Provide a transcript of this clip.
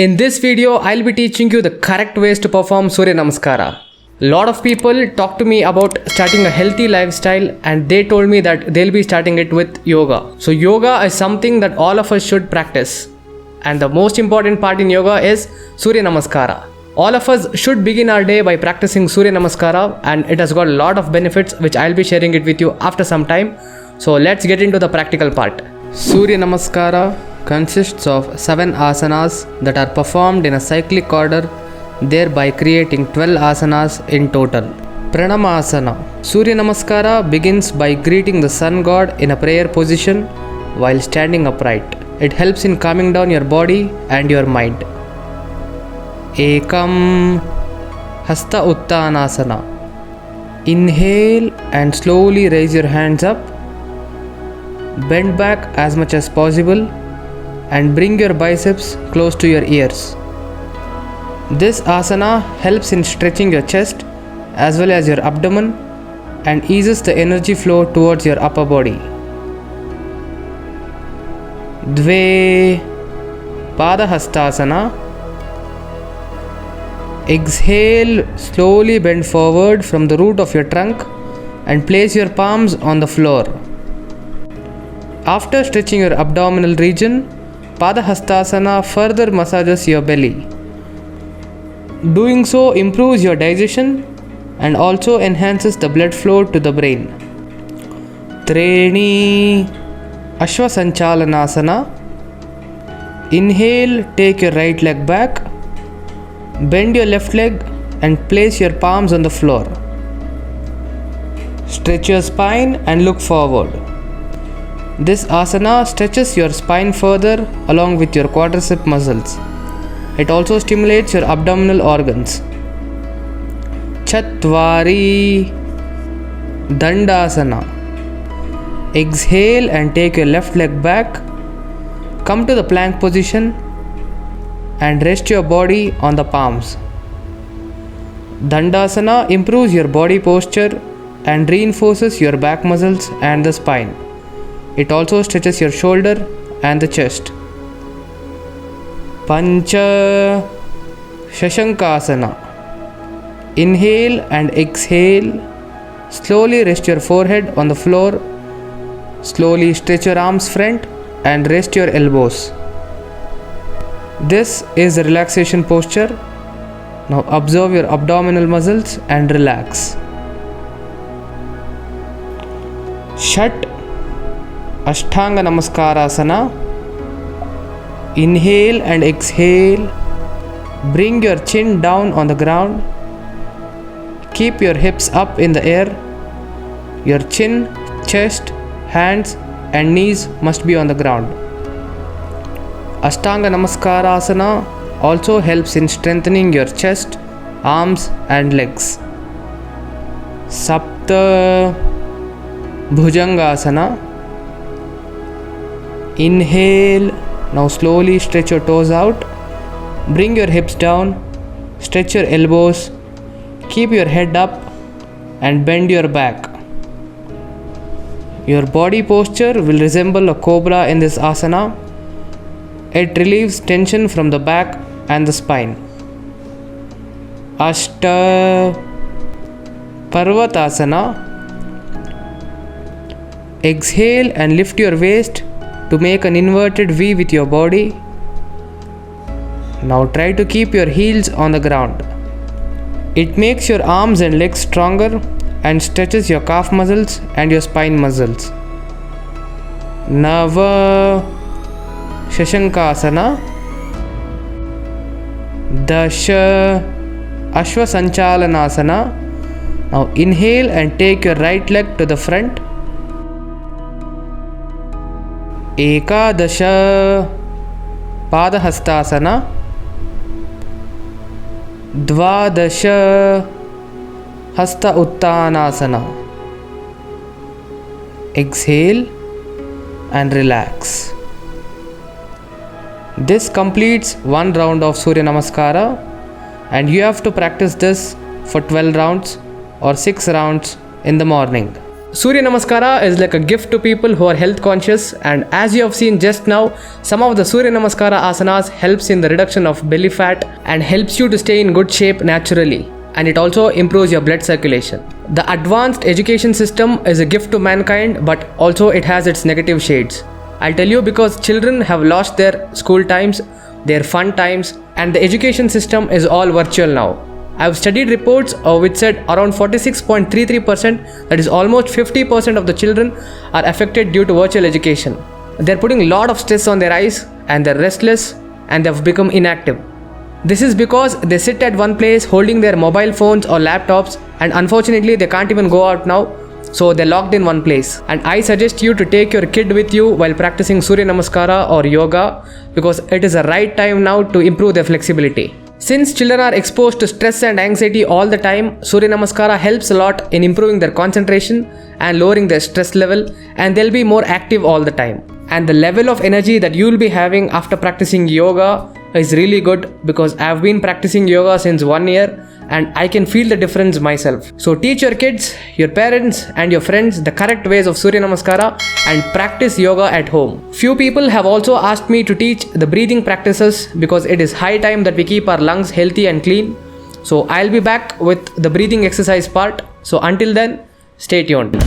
In this video, I'll be teaching you the correct ways to perform Surya Namaskara. Lot of people talk to me about starting a healthy lifestyle and they told me that they'll be starting it with yoga. So yoga is something that all of us should practice. And the most important part in yoga is Surya Namaskara. All of us should begin our day by practicing Surya Namaskara, and it has got a lot of benefits which I'll be sharing it with you after some time. So let's get into the practical part. Surya Namaskara consists of 7 asanas that are performed in a cyclic order, thereby creating 12 asanas in total. Pranamasana. Surya Namaskara begins by greeting the sun god in a prayer position while standing upright. It helps in calming down your body and your mind. Ekam Hasta Uttanasana. Inhale and slowly raise your hands up. Bend back as much as possible and bring your biceps close to your ears. This asana helps in stretching your chest as well as your abdomen and eases the energy flow towards your upper body. Dve Padahastasana. Exhale, slowly bend forward from the root of your trunk and place your palms on the floor. After stretching your abdominal region, Padahastasana further massages your belly. Doing so improves your digestion and also enhances the blood flow to the brain. Treni Ashwasanchalanasana. Inhale, take your right leg back. Bend your left leg and place your palms on the floor. Stretch your spine and look forward. This asana stretches your spine further along with your quadricep muscles. It also stimulates your abdominal organs. Chatvari Dandasana. Exhale and take your left leg back. Come to the plank position and rest your body on the palms. Dandasana improves your body posture and reinforces your back muscles and the spine. It also stretches your shoulder and the chest. Pancha Shashankasana. Inhale and exhale. Slowly rest your forehead on the floor. Slowly stretch your arms front and rest your elbows. This is the relaxation posture. Now observe your abdominal muscles and relax. Shat Ashtanga Namaskarasana. Inhale and exhale. Bring your chin down on the ground. Keep your hips up in the air. Your chin, chest, hands and knees must be on the ground. Ashtanga Namaskarasana also helps in strengthening your chest, arms and legs. Sapta Bhujangasana. Inhale. Now slowly stretch your toes out. Bring your hips down. Stretch your elbows. Keep your head up and bend your back. Your body posture will resemble a cobra in this asana. It relieves tension from the back and the spine. Ashta Parvatasana. Exhale and lift your waist to make an inverted V with your body. Now try to keep your heels on the ground. It makes your arms and legs stronger and stretches your calf muscles and your spine muscles. Nava Shashankasana. Dasha Ashwasanchalanasana. Now inhale and take your right leg to the front. Ekadasha Padahastasana. Dvadasha Hasta Uttanasana. Exhale and relax. This completes one round of Surya Namaskara, and you have to practice this for 12 rounds or 6 rounds in the morning. Surya Namaskara is like a gift to people who are health conscious, and as you have seen just now, some of the Surya Namaskara asanas helps in the reduction of belly fat and helps you to stay in good shape naturally, and it also improves your blood circulation. The advanced education system is a gift to mankind, but also it has its negative shades. I'll tell you, because children have lost their school times, their fun times, and the education system is all virtual now. I've studied reports which said around 46.33%, that is almost 50% of the children are affected due to virtual education. They're putting a lot of stress on their eyes and they're restless and they've become inactive. This is because they sit at one place holding their mobile phones or laptops, and unfortunately they can't even go out now, so they're locked in one place. And I suggest you to take your kid with you while practicing Surya Namaskara or yoga, because it is the right time now to improve their flexibility. Since children are exposed to stress and anxiety all the time, Surya Namaskara helps a lot in improving their concentration and lowering their stress level, and they'll be more active all the time. And the level of energy that you'll be having after practicing yoga is really good, because I've been practicing yoga since 1 year and I can feel the difference myself. So teach your kids, your parents and your friends the correct ways of Surya Namaskara and practice yoga at home. Few people have also asked me to teach the breathing practices, because it is high time that we keep our lungs healthy and clean. So I'll be back with the breathing exercise part. So until then, stay tuned.